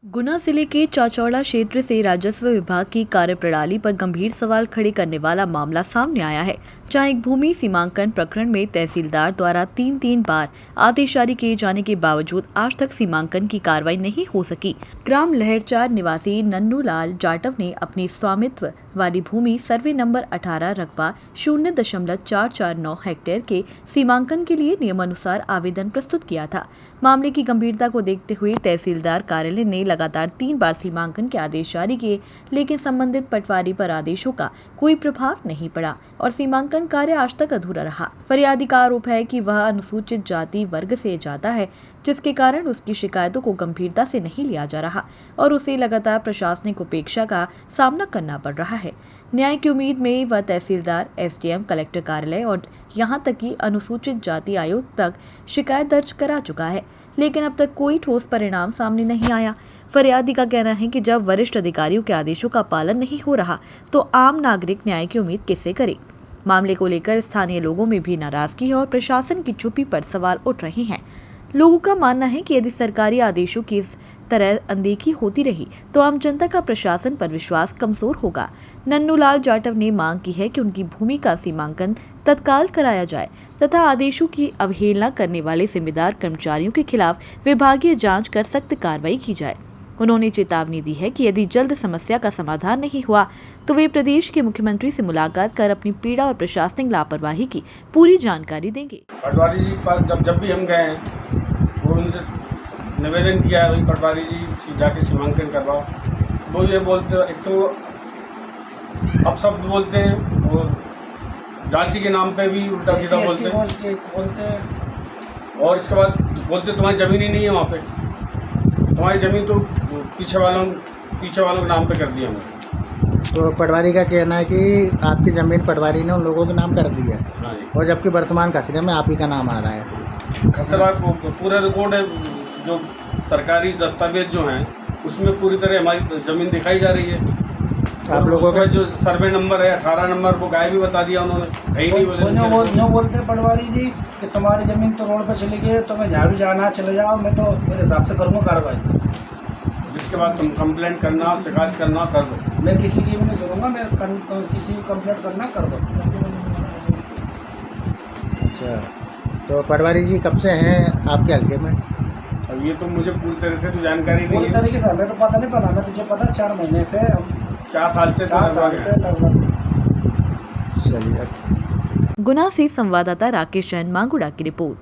गुना जिले के चाचौड़ा क्षेत्र से राजस्व विभाग की कार्यप्रणाली पर गंभीर सवाल खड़े करने वाला मामला सामने आया है, जहां एक भूमि सीमांकन प्रकरण में तहसीलदार द्वारा तीन बार आदेश जारी किए जाने के बावजूद आज तक सीमांकन की कार्रवाई नहीं हो सकी। ग्राम लहरचार निवासी नन्नूलाल जाटव ने अपनी स्वामित्व वाली भूमि सर्वे नंबर 18 रकबा 0.449 हेक्टेयर के सीमांकन के लिए नियमानुसार आवेदन प्रस्तुत किया था। मामले की गंभीरता को देखते हुए तहसीलदार कार्यालय ने लगातार 3 बार सीमांकन के आदेश जारी किए, लेकिन संबंधित पटवारी पर आदेशों का कोई प्रभाव नहीं पड़ा और सीमांकन कार्य आज तक अधूरा रहा। फरियादी का आरोप है कि वह अनुसूचित जाति वर्ग से जाता है, जिसके कारण उसकी शिकायतों को गंभीरता से नहीं लिया जा रहा और उसे लगातार प्रशासनिक उपेक्षा का सामना करना पड़ रहा है। न्याय की उम्मीद में वह तहसीलदार, एसडीएम, कलेक्टर कार्यालय और यहां तक कि अनुसूचित जाति आयोग तक शिकायत दर्ज करा चुका है, लेकिन अब तक कोई ठोस परिणाम सामने नहीं आया। फरियादी का कहना है कि जब वरिष्ठ अधिकारियों के आदेशों का पालन नहीं हो रहा तो आम नागरिक न्याय की उम्मीद किससे करे। मामले को लेकर स्थानीय लोगों में भी नाराजगी है और प्रशासन की चुप्पी पर सवाल उठ रहे हैं। लोगों का मानना है कि यदि सरकारी आदेशों की इस तरह अनदेखी होती रही तो आम जनता का प्रशासन पर विश्वास कमजोर होगा। नन्नूलाल जाटव ने मांग की है कि उनकी भूमि का सीमांकन तत्काल कराया जाए तथा आदेशों की अवहेलना करने वाले जिम्मेदार कर्मचारियों के खिलाफ विभागीय जांच कर सख्त कार्रवाई की जाए। उन्होंने चेतावनी दी है कि यदि जल्द समस्या का समाधान नहीं हुआ तो वे प्रदेश के मुख्यमंत्री से मुलाकात कर अपनी पीड़ा और प्रशासनिक लापरवाही की पूरी जानकारी देंगे। पटवारी जी पास जब भी हम गए हैं वो उनसे निवेदन किया है, पटवारी जी जाके सीमांकन करवाओ। वो ये बोलते, एक तो अपशब्द बोलते हैं और जाति के नाम पे भी उल्टा सीधा बोलते हैं और इसके बाद बोलते तुम्हारी ज़मीन ही नहीं है, वहाँ पे तुम्हारी ज़मीन तो पीछे वालों के नाम पे कर दिया हमने। तो पटवारी का कहना है कि आपकी ज़मीन पटवारी ने उन लोगों के नाम कर दी है। हाँ जी। और जबकि वर्तमान खसरे में आप ही का नाम आ रहा है। खसरा पूरा रिकॉर्ड है, जो सरकारी दस्तावेज जो हैं उसमें पूरी तरह हमारी ज़मीन दिखाई जा रही है। आप लोगों का जो सर्वे नंबर है 18 नंबर वो गायब भी बता दिया उन्होंने, कहीं नहीं बोलते हैं पटवारी जी कि तुम्हारी ज़मीन तो रोड पे चली गई है, तुम्हें जहाँ भी जाना चले जाओ, मैं तो मेरे हिसाब से करूँगा कार्रवाई। जिसके बाद कंप्लेंट करना, शिकायत करना कर दो। मैं किसी की भी नहीं सुनूंगा, मैं किसी की कंप्लेंट करना कर दो। अच्छा, तो पटवारी जी कब से हैं आपके हल्के में? अब ये तो मुझे पूरी तरह से तो जानकारी नहीं पूरी है। तरीके से हमें तो पता नहीं, पता हमें तुझे पता 4 महीने से 4 साल से लगभग। चलिए। गुना से संवाददाता राकेश जैन, मांगुड़ा की रिपोर्ट।